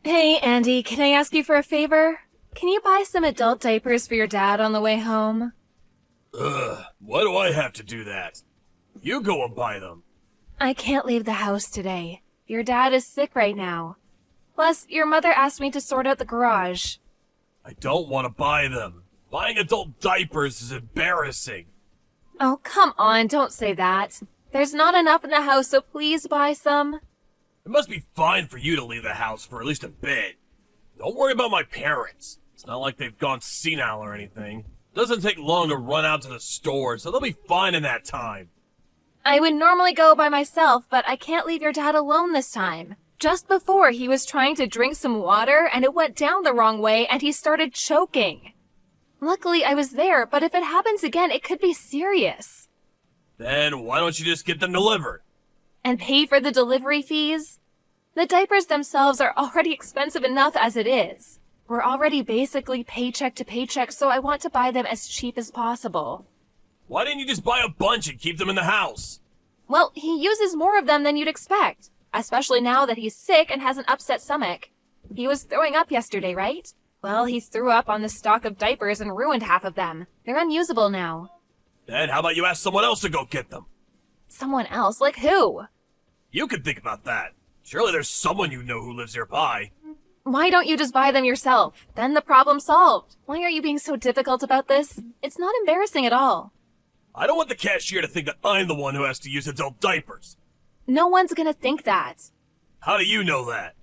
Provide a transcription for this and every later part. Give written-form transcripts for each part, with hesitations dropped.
Hey, Andy, can I ask you for a favor? Can you buy some adult diapers for your dad on the way home? Why do I have to do that? You go and buy them. I can't leave the house today. Your dad is sick right now. Plus, your mother asked me to sort out the garage. I don't want to buy them. Buying adult diapers is embarrassing. Oh, come on, don't say that. There's not enough in the house, so please buy some. It must be fine for you to leave the house for at least a bit. Don't worry about my parents. It's not like they've gone senile or anything. Doesn't take long to run out to the store, so they'll be fine in that time. I would normally go by myself, but I can't leave your dad alone this time. Just before, he was trying to drink some water, and it went down the wrong way, and he started choking. Luckily, I was there, but if it happens again, it could be serious. Then why don't you just get them delivered? And pay for the delivery fees? The diapers themselves are already expensive enough as it is. We're already basically paycheck to paycheck, so I want to buy them as cheap as possible. Why didn't you just buy a bunch and keep them in the house? Well, he uses more of them than you'd expect, especially now that he's sick and has an upset stomach. He was throwing up yesterday, right? Well, he threw up on the stock of diapers and ruined half of them. They're unusable now. Then how about you ask someone else to go get them? Someone else? Like who? You could think about that. Surely there's someone you know who lives nearby. Why don't you just buy them yourself? Then the problem's solved. Why are you being so difficult about this? It's not embarrassing at all. I don't want the cashier to think that I'm the one who has to use adult diapers. No one's gonna think that. How do you know that?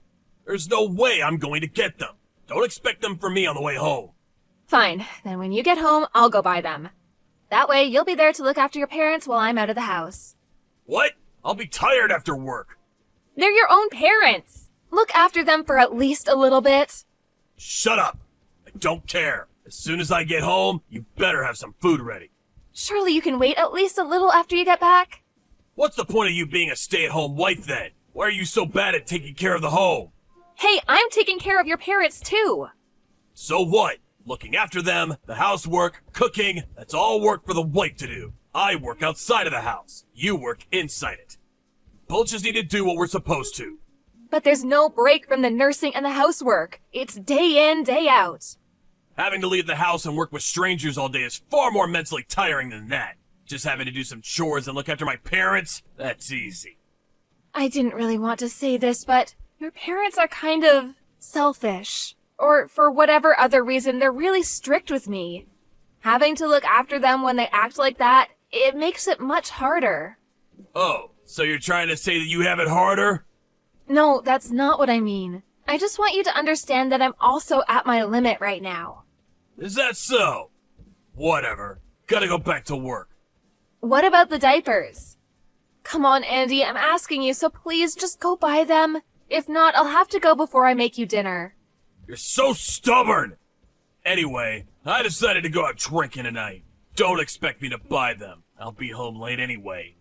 There's no way I'm going to get them. Don't expect them from me on the way home. Fine, then when you get home, I'll go buy them. That way, you'll be there to look after your parents while I'm out of the house. What? I'll be tired after work. They're your own parents. Look after them for at least a little bit. Shut up. I don't care. As soon as I get home, you better have some food ready. Surely you can wait at least a little after you get back? What's the point of you being a stay-at-home wife then? Why are you so bad at taking care of the home? Hey, I'm taking care of your parents too. So what? Looking after them, the housework, cooking, that's all work for the wife to do. I work outside of the house. You work inside it. Both just need to do what we're supposed to. But there's no break from the nursing and the housework. It's day in, day out. Having to leave the house and work with strangers all day is far more mentally tiring than that. Just having to do some chores and look after my parents, that's easy. I didn't really want to say this, but your parents are kind of selfish. Or for whatever other reason, they're really strict with me. Having to look after them when they act like that, it makes it much harder. Oh, so you're trying to say that you have it harder? No, that's not what I mean. I just want you to understand that I'm also at my limit right now. Is that so? Whatever. Gotta go back to work. What about the diapers? Come on, Andy, I'm asking you, so please just go buy them. If not, I'll have to go before I make you dinner. You're so stubborn! Anyway, I decided to go out drinking tonight. Don't expect me to buy them. I'll be home late anyway.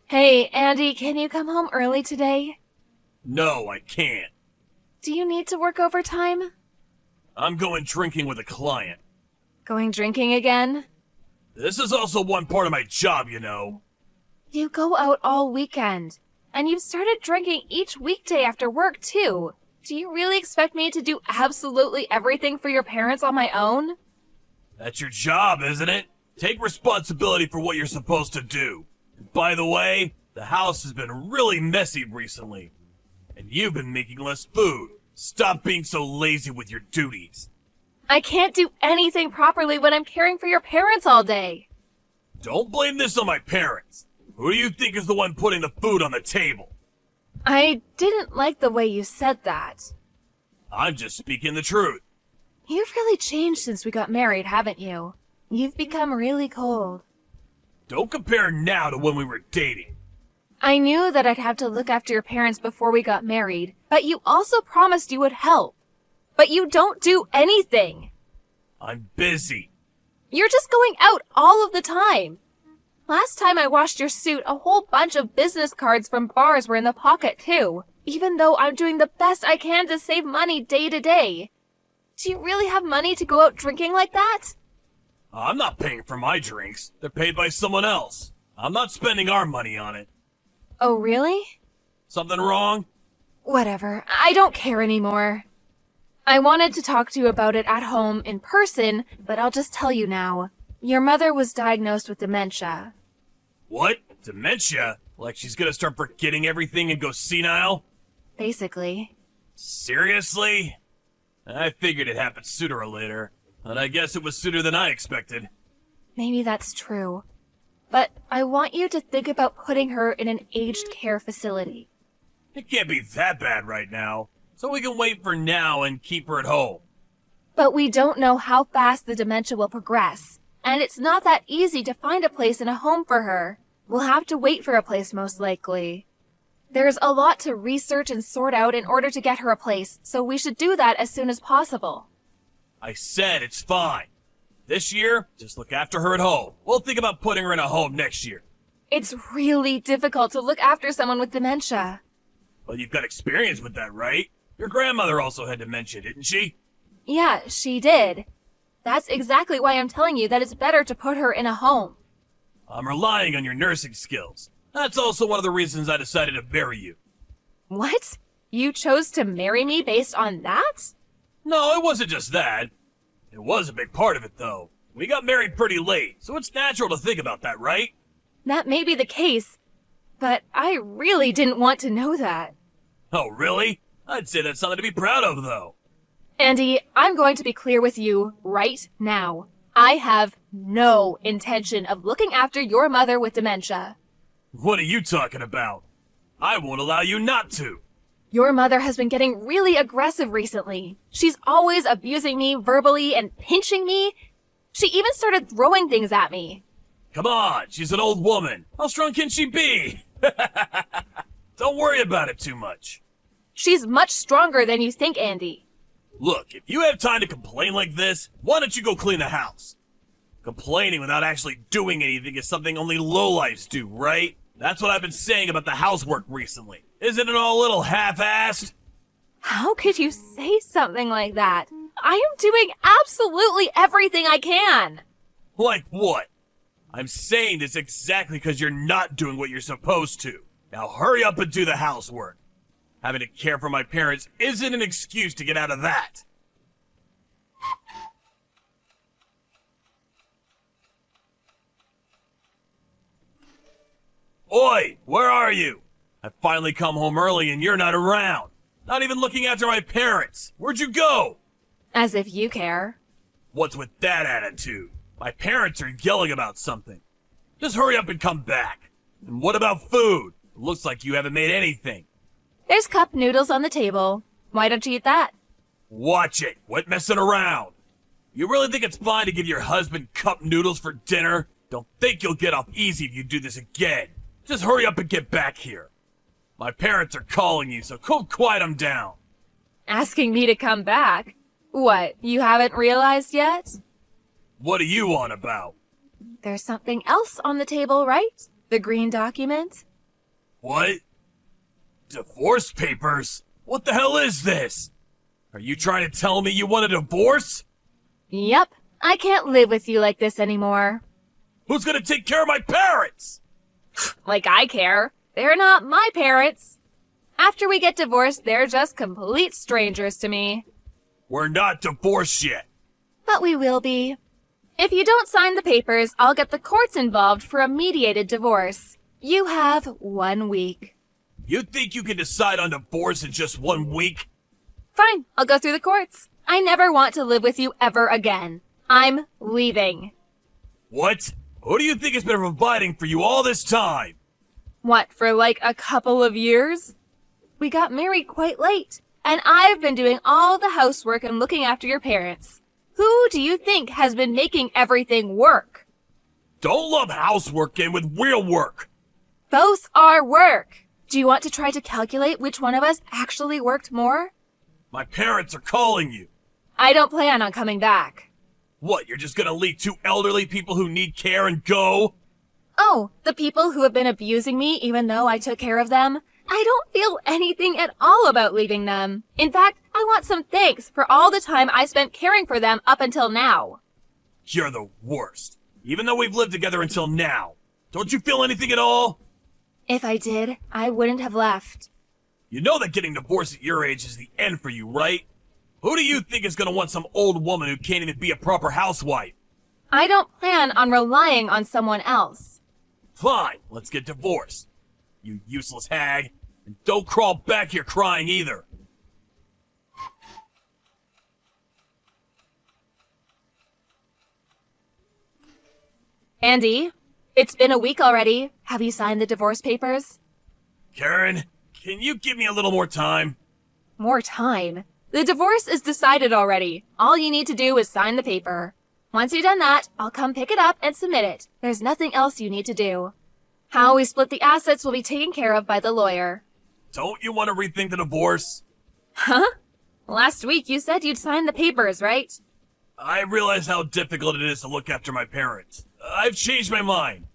Hey, Andy, can you come home early today? No, I can't. Do you need to work overtime? I'm going drinking with a client. Going drinking again? This is also one part of my job, you know. You go out all weekend. And you've started drinking each weekday after work, too. Do you really expect me to do absolutely everything for your parents on my own? That's your job, isn't it? Take responsibility for what you're supposed to do. And by the way, the house has been really messy recently. And you've been making less food. Stop being so lazy with your duties. I can't do anything properly when I'm caring for your parents all day. Don't blame this on my parents. Who do you think is the one putting the food on the table? I didn't like the way you said that. I'm just speaking the truth. You've really changed since we got married, haven't you? You've become really cold. Don't compare now to when we were dating. I knew that I'd have to look after your parents before we got married, but you also promised you would help. But you don't do anything. I'm busy. You're just going out all of the time. Last time I washed your suit, a whole bunch of business cards from bars were in the pocket too, even though I'm doing the best I can to save money day to day. Do you really have money to go out drinking like that? I'm not paying for my drinks. They're paid by someone else. I'm not spending our money on it. Oh, really? Something wrong? Whatever. I don't care anymore. I wanted to talk to you about it at home in person, but I'll just tell you now. Your mother was diagnosed with dementia. What? Dementia? Like she's gonna start forgetting everything and go senile? Basically. Seriously? I figured it happened sooner or later, and I guess it was sooner than I expected. Maybe that's true. But I want you to think about putting her in an aged care facility. It can't be that bad right now, so we can wait for now and keep her at home. But we don't know how fast the dementia will progress, and it's not that easy to find a place in a home for her. We'll have to wait for a place most likely. There's a lot to research and sort out in order to get her a place, so we should do that as soon as possible. I said it's fine. This year, just look after her at home. We'll think about putting her in a home next year. It's really difficult to look after someone with dementia. Well, you've got experience with that, right? Your grandmother also had dementia, didn't she? Yeah, she did. That's exactly why I'm telling you that it's better to put her in a home. I'm relying on your nursing skills. That's also one of the reasons I decided to marry you. What? You chose to marry me based on that? No, it wasn't just that. It was a big part of it, though. We got married pretty late, so it's natural to think about that, right? That may be the case, but I really didn't want to know that. Oh, really? I'd say that's something to be proud of, though. Andy, I'm going to be clear with you right now. I have no intention of looking after your mother with dementia. What are you talking about? I won't allow you not to. Your mother has been getting really aggressive recently. She's always abusing me verbally and pinching me. She even started throwing things at me. Come on, she's an old woman. How strong can she be? Don't worry about it too much. She's much stronger than you think, Andy. Look, if you have time to complain like this, why don't you go clean the house? Complaining without actually doing anything is something only lowlifes do, right? That's what I've been saying about the housework recently. Isn't it all a little half-assed? How could you say something like that? I am doing absolutely everything I can. Like what? I'm saying this exactly because you're not doing what you're supposed to. Now hurry up and do the housework. Having to care for my parents isn't an excuse to get out of that. Oi, where are you? I finally come home early and you're not around. Not even looking after my parents. Where'd you go? As if you care. What's with that attitude? My parents are yelling about something. Just hurry up and come back. And what about food? It looks like you haven't made anything. There's cup noodles on the table. Why don't you eat that? Watch it. Quit messing around. You really think it's fine to give your husband cup noodles for dinner? Don't think you'll get off easy if you do this again. Just hurry up and get back here. My parents are calling you, so go quiet them down. Asking me to come back? What, you haven't realized yet? What are you on about? There's something else on the table, right? The green document? What? Divorce papers? What the hell is this? Are you trying to tell me you want a divorce? Yep. I can't live with you like this anymore. Who's gonna take care of my parents? Like I care. They're not my parents. After we get divorced, they're just complete strangers to me. We're not divorced yet. But we will be. If you don't sign the papers, I'll get the courts involved for a mediated divorce. You have 1 week. You think you can decide on divorce in just 1 week? Fine, I'll go through the courts. I never want to live with you ever again. I'm leaving. What? Who do you think has been providing for you all this time? What, for like a couple of years? We got married quite late, and I've been doing all the housework and looking after your parents. Who do you think has been making everything work? Don't lump housework in with real work. Both are work. Do you want to try to calculate which one of us actually worked more? My parents are calling you. I don't plan on coming back. What, you're just gonna leave 2 elderly people who need care and go? Oh, the people who have been abusing me even though I took care of them? I don't feel anything at all about leaving them. In fact, I want some thanks for all the time I spent caring for them up until now. You're the worst. Even though we've lived together until now. Don't you feel anything at all? If I did, I wouldn't have left. You know that getting divorced at your age is the end for you, right? Who do you think is gonna want some old woman who can't even be a proper housewife? I don't plan on relying on someone else. Fine, let's get divorced. You useless hag. And don't crawl back here crying either. Andy, it's been a week already. Have you signed the divorce papers? Karen, can you give me a little more time? More time? The divorce is decided already. All you need to do is sign the paper. Once you've done that, I'll come pick it up and submit it. There's nothing else you need to do. How we split the assets will be taken care of by the lawyer. Don't you want to rethink the divorce? Huh? Last week you said you'd sign the papers, right? I realize how difficult it is to look after my parents. I've changed my mind.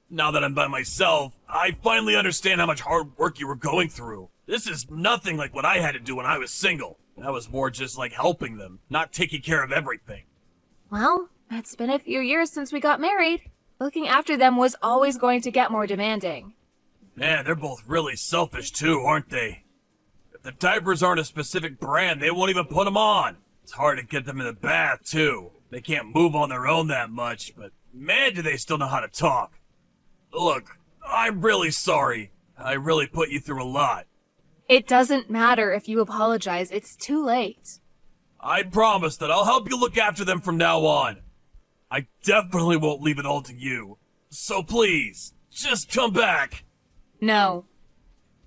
Now that I'm by myself, I finally understand how much hard work you were going through. This is nothing like what I had to do when I was single. That was more just like helping them, not taking care of everything. Well, it's been a few years since we got married. Looking after them was always going to get more demanding. Man, they're both really selfish too, aren't they? If the diapers aren't a specific brand, they won't even put them on. It's hard to get them in the bath too. They can't move on their own that much, but man, do they still know how to talk. Look, I'm really sorry. I really put you through a lot. It doesn't matter if you apologize, it's too late. I promise that I'll help you look after them from now on. I definitely won't leave it all to you. So please, just come back. No.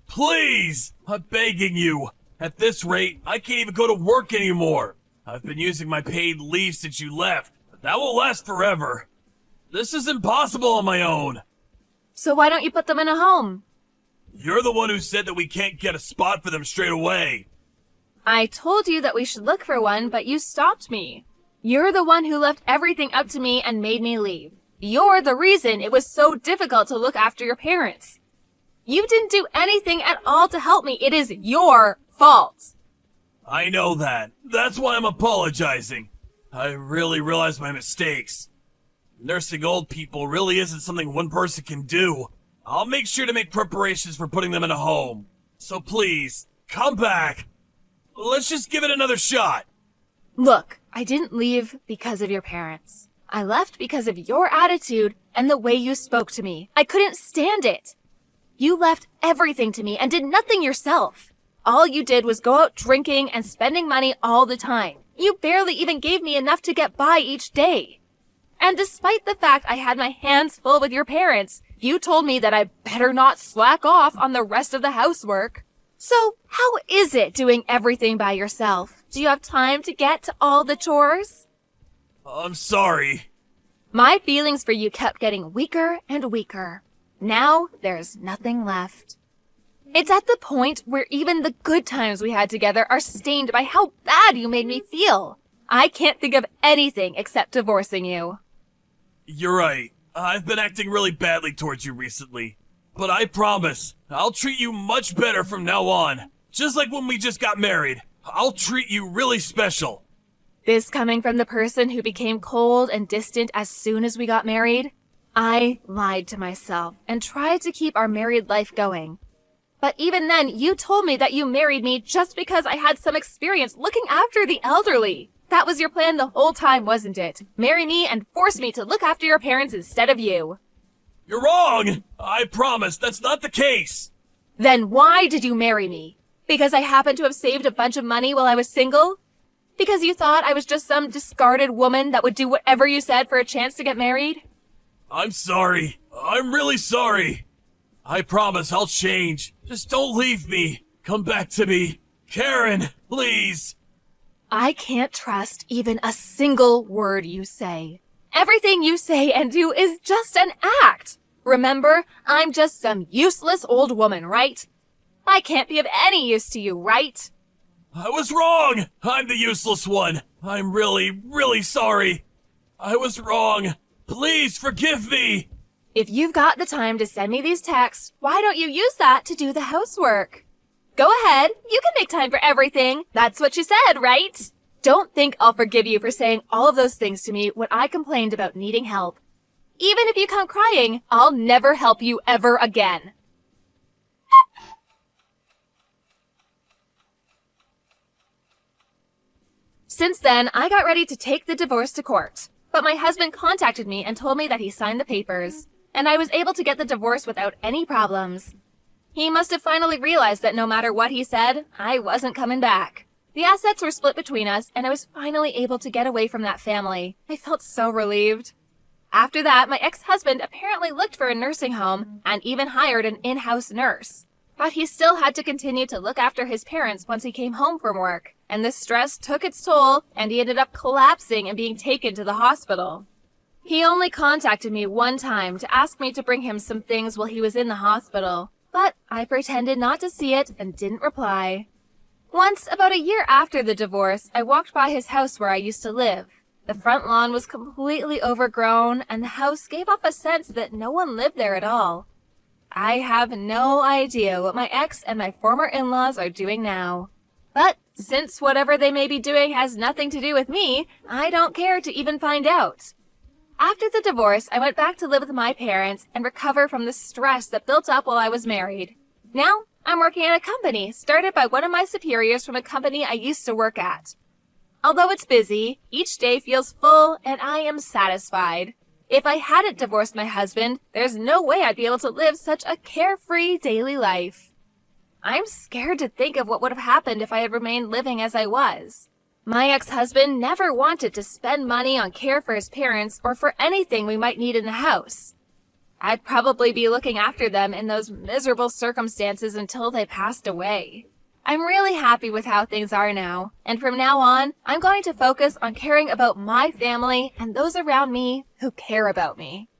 Please! I'm begging you. At this rate, I can't even go to work anymore. I've been using my paid leave since you left, but that won't last forever. This is impossible on my own. So why don't you put them in a home? You're the one who said that we can't get a spot for them straight away. I told you that we should look for one, but you stopped me. You're the one who left everything up to me and made me leave. You're the reason it was so difficult to look after your parents. You didn't do anything at all to help me. It is your fault. I know that. That's why I'm apologizing. I really realize my mistakes. Nursing old people really isn't something one person can do. I'll make sure to make preparations for putting them in a home. So please, come back. Let's just give it another shot. Look, I didn't leave because of your parents. I left because of your attitude and the way you spoke to me. I couldn't stand it. You left everything to me and did nothing yourself. All you did was go out drinking and spending money all the time. You barely even gave me enough to get by each day. And despite the fact I had my hands full with your parents, you told me that I better not slack off on the rest of the housework. So how is it doing everything by yourself? Do you have time to get to all the chores? I'm sorry. My feelings for you kept getting weaker and weaker. Now there's nothing left. It's at the point where even the good times we had together are stained by how bad you made me feel. I can't think of anything except divorcing you. You're right. I've been acting really badly towards you recently. But I promise, I'll treat you much better from now on. Just like when we just got married. I'll treat you really special. This coming from the person who became cold and distant as soon as we got married? I lied to myself and tried to keep our married life going. But even then, you told me that you married me just because I had some experience looking after the elderly. That was your plan the whole time, wasn't it? Marry me and force me to look after your parents instead of you. You're wrong! I promise that's not the case! Then why did you marry me? Because I happened to have saved a bunch of money while I was single? Because you thought I was just some discarded woman that would do whatever you said for a chance to get married? I'm sorry. I'm really sorry. I promise I'll change. Just don't leave me. Come back to me. Karen, please. I can't trust even a single word you say. Everything you say and do is just an act. Remember, I'm just some useless old woman, right? I can't be of any use to you, right? I was wrong. I'm the useless one. I'm really, really sorry. I was wrong. Please forgive me. If you've got the time to send me these texts, why don't you use that to do the housework? Go ahead. You can make time for everything. That's what you said, right? Don't think I'll forgive you for saying all of those things to me when I complained about needing help. Even if you come crying, I'll never help you ever again. Since then, I got ready to take the divorce to court. But my husband contacted me and told me that he signed the papers, and I was able to get the divorce without any problems. He must have finally realized that no matter what he said, I wasn't coming back. The assets were split between us, and I was finally able to get away from that family. I felt so relieved. After that, my ex-husband apparently looked for a nursing home and even hired an in-house nurse. But he still had to continue to look after his parents once he came home from work, and the stress took its toll, and he ended up collapsing and being taken to the hospital. He only contacted me one time to ask me to bring him some things while he was in the hospital, but I pretended not to see it and didn't reply. Once, about a year after the divorce, I walked by his house where I used to live. The front lawn was completely overgrown, and the house gave off a sense that no one lived there at all. I have no idea what my ex and my former in-laws are doing now. But since whatever they may be doing has nothing to do with me, I don't care to even find out. After the divorce, I went back to live with my parents and recover from the stress that built up while I was married. Now, I'm working at a company started by one of my superiors from a company I used to work at. Although it's busy, each day feels full and I am satisfied. If I hadn't divorced my husband, there's no way I'd be able to live such a carefree daily life. I'm scared to think of what would have happened if I had remained living as I was. My ex-husband never wanted to spend money on care for his parents or for anything we might need in the house. I'd probably be looking after them in those miserable circumstances until they passed away. I'm really happy with how things are now, and from now on, I'm going to focus on caring about my family and those around me who care about me.